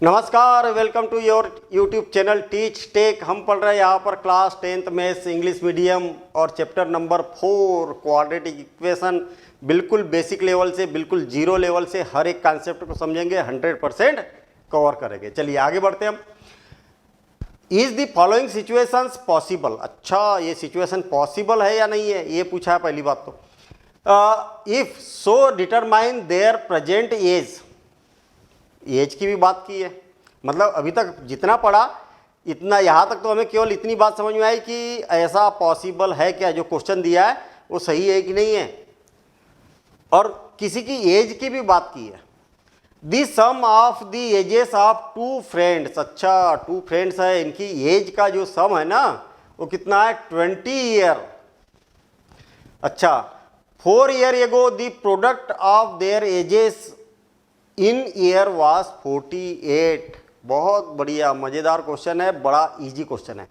नमस्कार, welcome to your YouTube channel teach tech. हम पढ़ रहे हैं यहाँ पर class 10th maths English medium और चैप्टर नंबर 4 क्वाड्रेटिक इक्वेशन। बिल्कुल बेसिक लेवल से बिल्कुल जीरो लेवल से हर एक कॉन्सेप्ट को समझेंगे, 100% कवर करेंगे। चलिए आगे बढ़ते हैं हम। Is the following situations possible. अच्छा, ये सिचुएशन पॉसिबल है या नहीं है, ये पूछा है पहली बात तो। If so determine their present age की भी बात की है। मतलब अभी तक जितना पढ़ा इतना, यहाँ तक तो हमें केवल इतनी बात समझ में आई कि ऐसा पॉसिबल है क्या, जो क्वेश्चन दिया है वो सही है कि नहीं है, और किसी की एज की भी बात की है। The sum of the ages of two friends. अच्छा, टू फ्रेंड्स है, इनकी एज का जो सम है ना वो कितना है, 20 ईयर। अच्छा, 4 year ago the product of their edges in year was 48। बहुत बढ़िया, मज़ेदार क्वेश्चन है, बड़ा इजी क्वेश्चन है।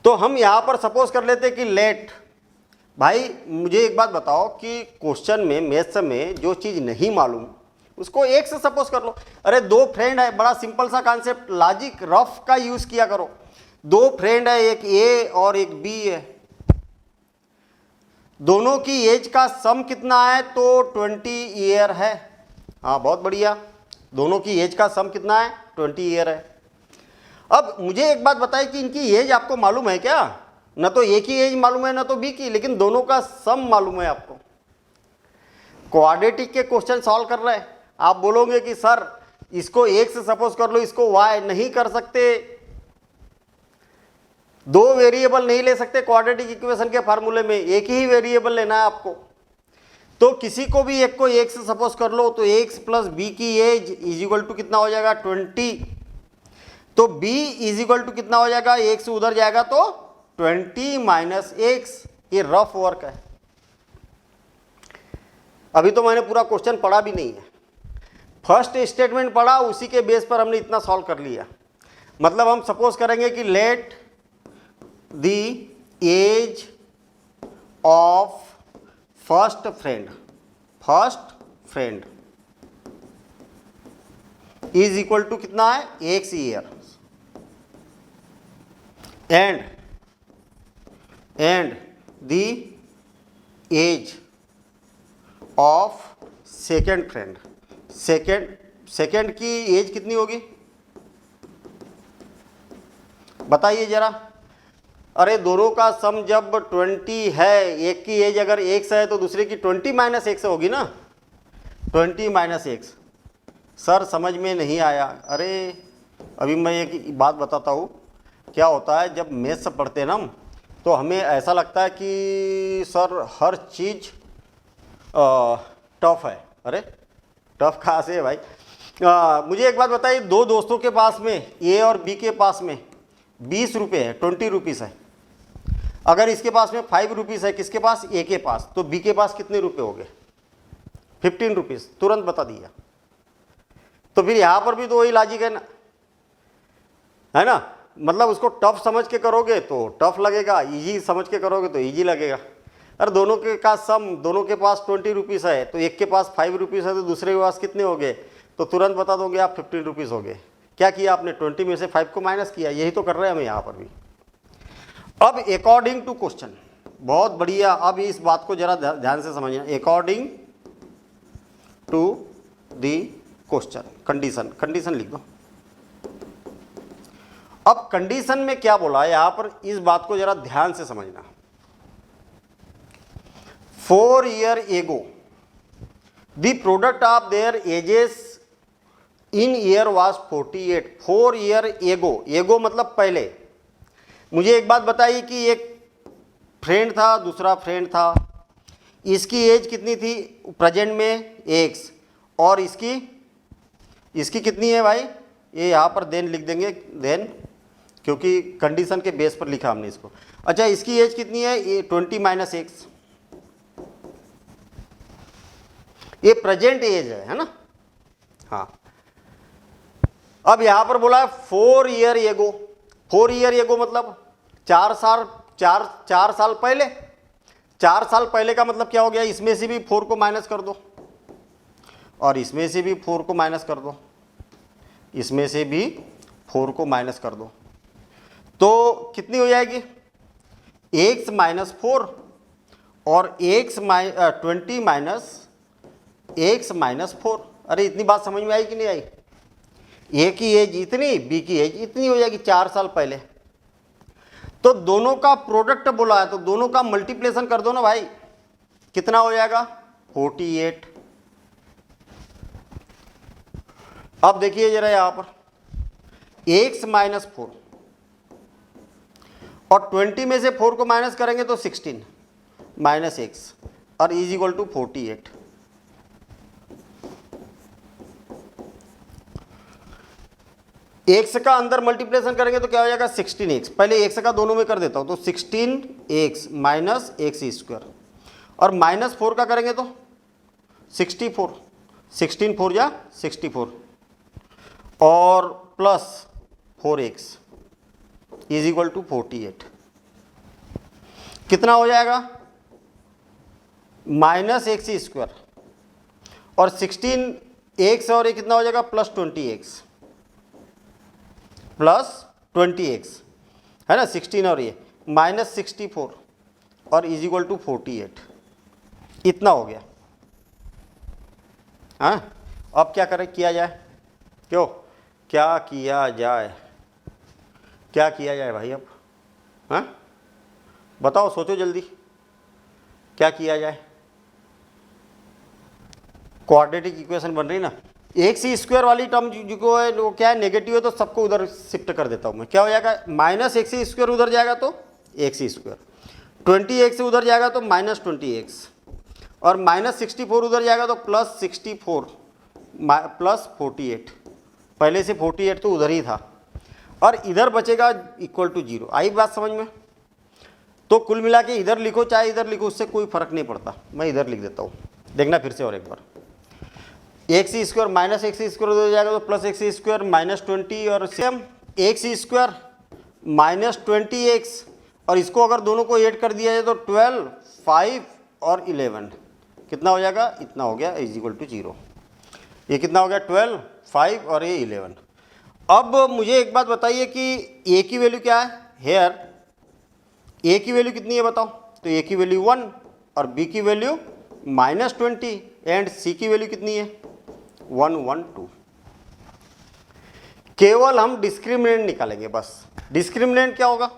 तो हम यहाँ पर सपोज कर लेते हैं कि लेट। भाई मुझे एक बात बताओ कि क्वेश्चन में मैथ्स में जो चीज़ नहीं मालूम उसको एक से सपोज कर लो। अरे दो फ्रेंड है, बड़ा सिंपल सा कॉन्सेप्ट, लॉजिक रफ का यूज़ किया करो। दो फ्रेंड है, एक ए और एक बी है, दोनों की एज का सम कितना है, तो 20 ईयर है। हाँ बहुत बढ़िया, दोनों की एज का सम कितना है, 20 ईयर है। अब मुझे एक बात बताइए कि इनकी एज आपको मालूम है क्या? न तो ए की एज मालूम है न तो बी की, लेकिन दोनों का सम मालूम है आपको। क्वाड्रेटिक के क्वेश्चन सॉल्व कर रहे हैं, आप बोलोगे कि सर इसको एक से सपोज कर लो, इसको वाई नहीं कर सकते, दो वेरिएबल नहीं ले सकते क्वाड्रेटिक इक्वेशन के फार्मूले में, एक ही वेरिएबल लेना है आपको। तो किसी को भी एक को एक से सपोज कर लो, तो एक्स प्लस बी की एज इज इक्वल टू कितना हो जाएगा, 20। तो b इज इक्वल टू कितना हो जाएगा, एक से उधर जाएगा तो 20 माइनस एक्स। ये रफ वर्क है, अभी तो मैंने पूरा क्वेश्चन पढ़ा भी नहीं है, फर्स्ट स्टेटमेंट पढ़ा, उसी के बेस पर हमने इतना सॉल्व कर लिया। मतलब हम सपोज करेंगे कि let the age of first friend is equal to कितना है, X year, and the age of second friend. Second की एज कितनी होगी बताइए जरा। अरे दोनों का सम जब 20 है, एक की एज अगर एक्स है तो दूसरे की 20 माइनस एक्स होगी ना, 20 माइनस एक्स। सर समझ में नहीं आया। अरे अभी मैं एक बात बताता हूँ, क्या होता है जब मैथ्स पढ़ते हैं ना हम, तो हमें ऐसा लगता है कि सर हर चीज़ टफ है। अरे टफ कहाँ से है भाई? मुझे एक बात बताइए, दो दोस्तों के पास में ए और बी के पास में 20 रुपये है, 20 रुपीज़ है। अगर इसके पास में 5 रुपीज़ है, किसके पास, ए के पास, तो बी के पास कितने रुपए हो गए, 15 रुपीज़। तुरंत बता दिया। तो फिर यहाँ पर भी तो वही लॉजिक है ना? मतलब उसको टफ समझ के करोगे तो टफ लगेगा, इजी समझ के करोगे तो इजी लगेगा। अरे दोनों के का सम, दोनों के पास 20 रुपीज़ है, तो एक के पास 5 रुपीज़ है तो दूसरे के पास कितने हो गए, तो तुरंत बता दोगे आप 15 रुपीज़ हो गए। क्या किया आपने, 20 में से 5 को माइनस किया। यही तो कर रहे हैं हम यहाँ पर भी। अब अकॉर्डिंग टू क्वेश्चन, बहुत बढ़िया, अब इस बात को जरा ध्यान से समझना। According to the question, condition लिख दो। अब कंडीशन में क्या बोला है यहाँ पर, इस बात को जरा ध्यान से समझना। 4 year ago the product of their edges in year was 48। 4 year ago मतलब पहले। मुझे एक बात बताइए कि एक फ्रेंड था, दूसरा फ्रेंड था, इसकी एज कितनी थी प्रेजेंट में, एक्स, और इसकी कितनी है भाई, ये यहाँ पर देन लिख देंगे, देन, क्योंकि कंडीशन के बेस पर लिखा हमने इसको। अच्छा, इसकी एज कितनी है, ये 20 माइनस एक्स, ये प्रेजेंट एज है ना। हाँ, अब यहाँ पर बोला है 4 ईयर एगो। 4 ईयर एगो मतलब 4 साल पहले। 4 साल पहले का मतलब क्या हो गया, इसमें से भी 4 को माइनस कर दो और इसमें से भी 4 को माइनस कर दो। इसमें से भी 4 को माइनस कर दो तो कितनी हो जाएगी, x माइनस 4 और 20 माइनस x माइनस 4। अरे इतनी बात समझ में आई कि नहीं आई? ए की एज इतनी, बी की एज इतनी हो जाएगी 4 साल पहले। तो दोनों का प्रोडक्ट बोला है तो दोनों का मल्टीप्लेशन कर दो ना भाई, कितना हो जाएगा 48। अब देखिए जरा यहां पर x माइनस 4 और 20 में से 4 को माइनस करेंगे तो 16 माइनस x और इज इक्वल टू 48। x का अंदर मल्टीप्लेशन करेंगे तो क्या हो जाएगा 16x। पहले x का दोनों में कर देता हूं तो 16x माइनस x स्क्वायर और माइनस 4 का करेंगे तो 64, 16 4 या 64 और plus 4x is equal to 48। कितना हो जाएगा माइनस एक्स स्क्वायर और 16x और ये कितना हो जाएगा प्लस 20x है ना, 16 और ये माइनस 64 और इज इक्वल टू 48। इतना हो गया। हाँ अब क्या करें, किया जाए, क्यों क्या किया जाए, क्या किया जाए भाई अब? हाँ बताओ, सोचो जल्दी, क्या किया जाए? क्वाड्रेटिक इक्वेशन बन रही ना, एक्स स्क्वायर वाली टर्म जो है वो क्या है नेगेटिव है तो सबको उधर शिफ्ट कर देता हूँ मैं। क्या हो जाएगा माइनस एक्स स्क्वायर उधर जाएगा तो एक्स स्क्वायर, 20x उधर जाएगा तो माइनस 20x और माइनस 64 उधर जाएगा तो प्लस 64 प्लस 48। पहले से 48 तो उधर ही था और इधर बचेगा इक्वल टू 0। आई बात समझ में? तो कुल मिला के इधर लिखो चाहे इधर लिखो उससे कोई फर्क नहीं पड़ता, मैं इधर लिख देता हूँ। देखना फिर से और एक बार, X square minus X square उधर जाएगा तो प्लस एक्स स्क्वायर माइनस 20 और same x square minus 20x और इसको अगर दोनों को ऐड कर दिया जाए तो 12, 5 और 11 कितना हो जाएगा, इतना हो गया इज इक्वल टू 0। ये कितना हो गया 12, 5 और ये 11। अब मुझे एक बात बताइए कि a की वैल्यू क्या है हेयर, a की वैल्यू कितनी है बताओ? तो a की वैल्यू 1 और b की वैल्यू माइनस 20 एंड c की वैल्यू कितनी है 1, 1, 2। केवल हम डिस्क्रिमिनेंट निकालेंगे बस। डिस्क्रिमिनेंट क्या होगा,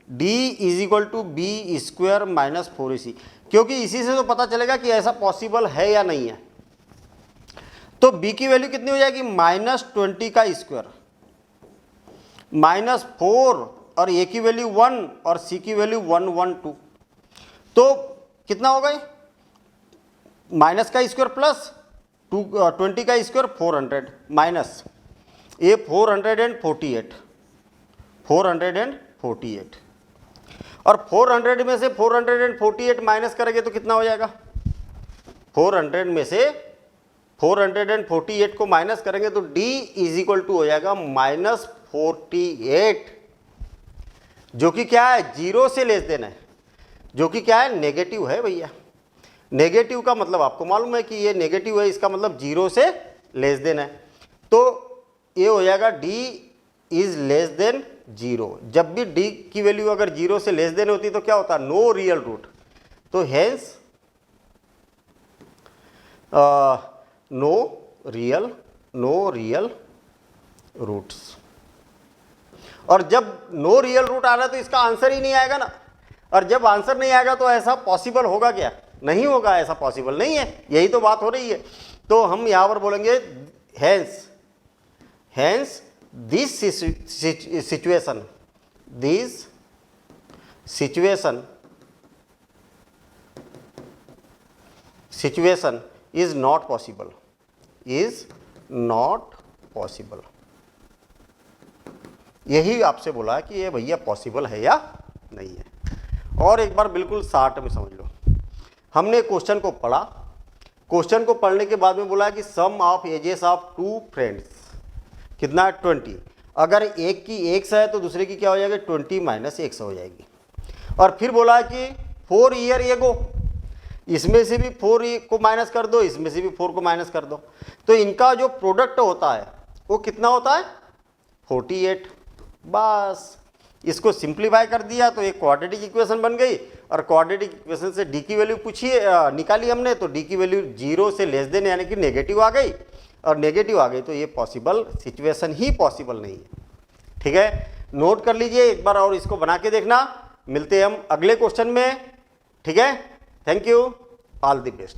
d is equal to B square minus 4ac, क्योंकि इसी से तो पता चलेगा कि ऐसा पॉसिबल है या नहीं है। तो b की वैल्यू कितनी हो जाएगी माइनस 20 का स्क्वायर माइनस 4 और a की वैल्यू 1 और c की वैल्यू 1, 1, 2। तो कितना होगा ये माइनस का स्क्वायर प्लस 20 का स्क्वायर 400 माइनस ये 448 और 400 में से 448 माइनस करेंगे तो कितना हो जाएगा, 400 में से 448 को माइनस करेंगे तो d इज इक्वल टू हो जाएगा माइनस 48, जो कि क्या है 0 से लेस देन है, जो कि क्या है नेगेटिव है भैया। नेगेटिव का मतलब आपको मालूम है कि ये नेगेटिव है, इसका मतलब 0 से लेस देन है। तो ये हो जाएगा d इज लेस देन 0। जब भी d की वैल्यू अगर 0 से लेस देन होती तो क्या होता, नो रियल रूट। तो हेंस नो रियल रूट्स। और जब नो रियल रूट आ रहा है तो इसका आंसर ही नहीं आएगा ना, और जब आंसर नहीं आएगा तो ऐसा पॉसिबल होगा क्या, नहीं होगा, ऐसा पॉसिबल नहीं है। यही तो बात हो रही है। तो हम यहां पर बोलेंगे hence this situation is not possible. यही आपसे बोला है कि ये भैया पॉसिबल है या नहीं है। और एक बार बिल्कुल शार्ट में समझ लो, हमने क्वेश्चन को पढ़ा, क्वेश्चन को पढ़ने के बाद में बोला कि सम ऑफ एजेस ऑफ 2 फ्रेंड्स कितना है 20। अगर एक की x है तो दूसरे की क्या हो जाएगी 20 माइनस x हो जाएगी। और फिर बोला कि 4 ईयर एगो, इसमें से भी 4 को माइनस कर दो, इसमें से भी 4 को माइनस कर दो। तो इनका जो प्रोडक्ट होता है वो कितना होता है 48। बस इसको सिंप्लीफाई कर दिया तो एक क्वाड्रेटिक इक्वेशन बन गई, और क्वाड्रेटिक इक्वेशन से डी की वैल्यू पूछिए निकाली हमने, तो डी की वैल्यू 0 से लेस देन यानी कि नेगेटिव आ गई, और नेगेटिव आ गई तो ये पॉसिबल सिचुएशन ही पॉसिबल नहीं है। ठीक है, नोट कर लीजिए एक बार और इसको बना के देखना। मिलते हैं हम अगले क्वेश्चन में। ठीक है, thank you, all the best.